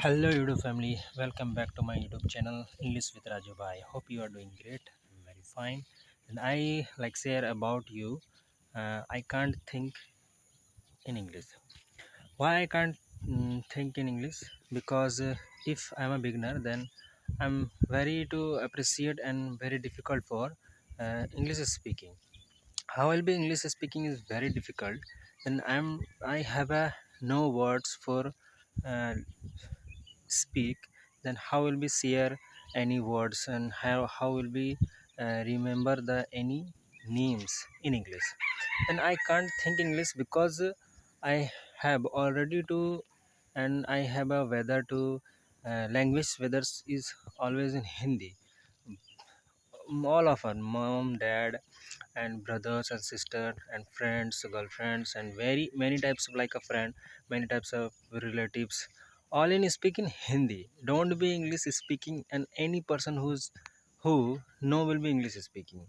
Hello YouTube family, welcome back to my YouTube channel English with Raju Bhai. Hope you are doing great. I'm very fine. And I like share about you. I can't think in English. Why I can't think in English? Because if I'm a beginner, then I'm very to appreciate and very difficult for English speaking. How will be English speaking is very difficult. Then I have a no words for uh, speak, then how will we share any words and how will we remember the any names in English. And I can't think English because I have already to, and I have a whether to language whether is always in Hindi. All of our mom, dad, and brothers and sisters and friends, girlfriends, and very many types of like a friend, many types of relatives, all in speaking Hindi. Don't be English speaking, and any person who no will be English speaking.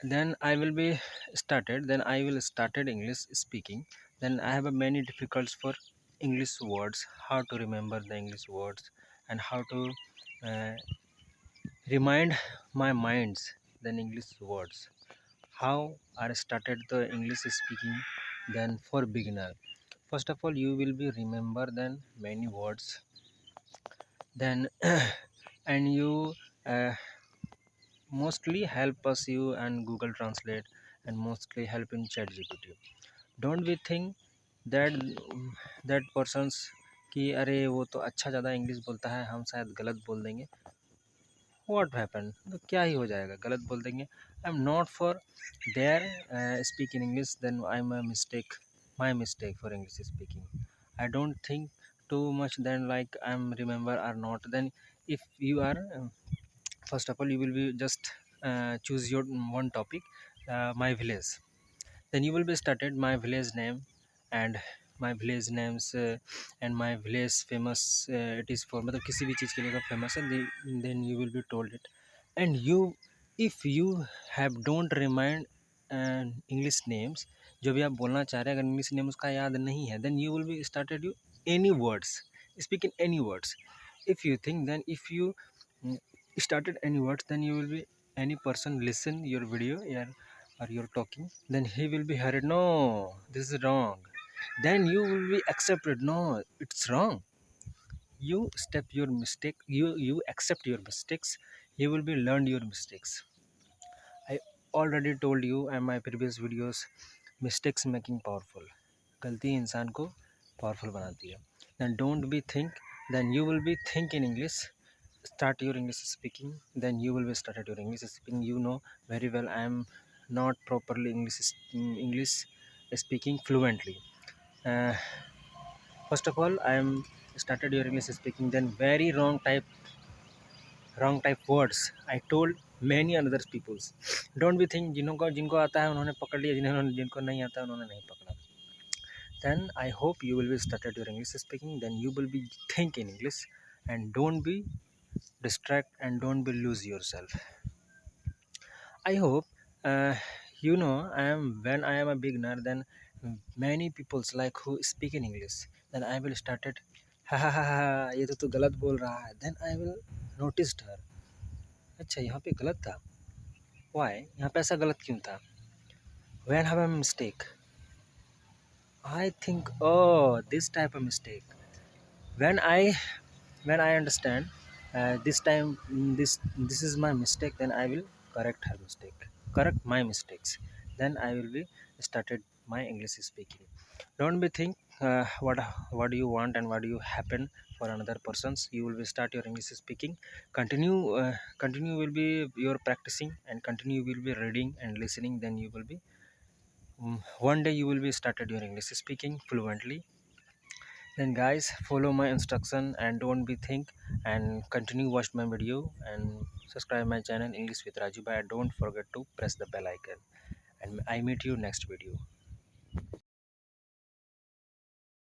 Then I will be started, then I will started English speaking. Then I have a many difficulties for English words, how to remember the English words, and how to uh, remind my minds the English words. How I started the English speaking. Then for beginner, first of all you will be remember then many words. Then and you uh, mostly help us you and Google Translate, and mostly help in Chat GPT. Don't we think that that persons कि अरे वो तो अच्छा ज़्यादा English बोलता है, हम शायद गलत बोल देंगे. व्हाट हैपन, तो क्या ही हो जाएगा, गलत बोल देंगे. I am not for there speak in English, then I am a mistake, my mistake for English speaking. I don't think too much then like I'm remember or not. Then if you are first of all you will be just choose your one topic, my village. Then you will be started my village name, and my village names and my village famous, it is for मतलब किसी भी चीज़ के लिए अगर famous है, then you will be told it. And you, if you have don't remind English names, जो भी आप बोलना चाह रहे हैं अगर इंग्लिश नेम उसका याद नहीं है, then you will be started you any words, speak in any words. If you think, then if you mm, started any words, then you will be any person listen your video, yeah, or you're talking, then he will be heard, no, this is wrong. Then you will be accepted, no, it's wrong. You step your mistake, you accept your mistakes, you will be learned your mistakes. I already told you in my previous videos, mistakes making powerful. गलती इंसान को powerful बनाती है. Then don't be think, then you will be think in English. Start your English speaking, then you will be started your English speaking. You know very well I am not properly English speaking fluently. uh, First of all I am started your English speaking, then very wrong type words I told many other peoples. Don't be think जिनको जिनको आता है उन्होंने पकड़ लिया, जिनको नहीं आता उन्होंने नहीं पकड़ा. Then I hope you will be started your English speaking, then you will be think in English, and don't be distract, and don't be lose yourself. I hope you know I am, when I am a beginner, then many peoples like who speak in English, then I will started ha ये तो गलत बोल रहा है. Then I will noticed her, अच्छा यहाँ पे गलत था, why यहाँ पे ऐसा गलत क्यों था, when have a mistake, I think, oh, this type of mistake. when I understand this time, this is my mistake, then I will correct her mistake, correct my mistakes. Then I will be started my English speaking. Don't be think what do you want and what do you happen for another persons. You will be start your English speaking, continue will be your practicing, and continue will be reading and listening. Then you will be one day you will be started your English speaking fluently. Then guys, follow my instruction and don't be think, and continue watch my video and subscribe my channel English with Raju Bhai. Don't forget to press the bell icon, and I meet you next video.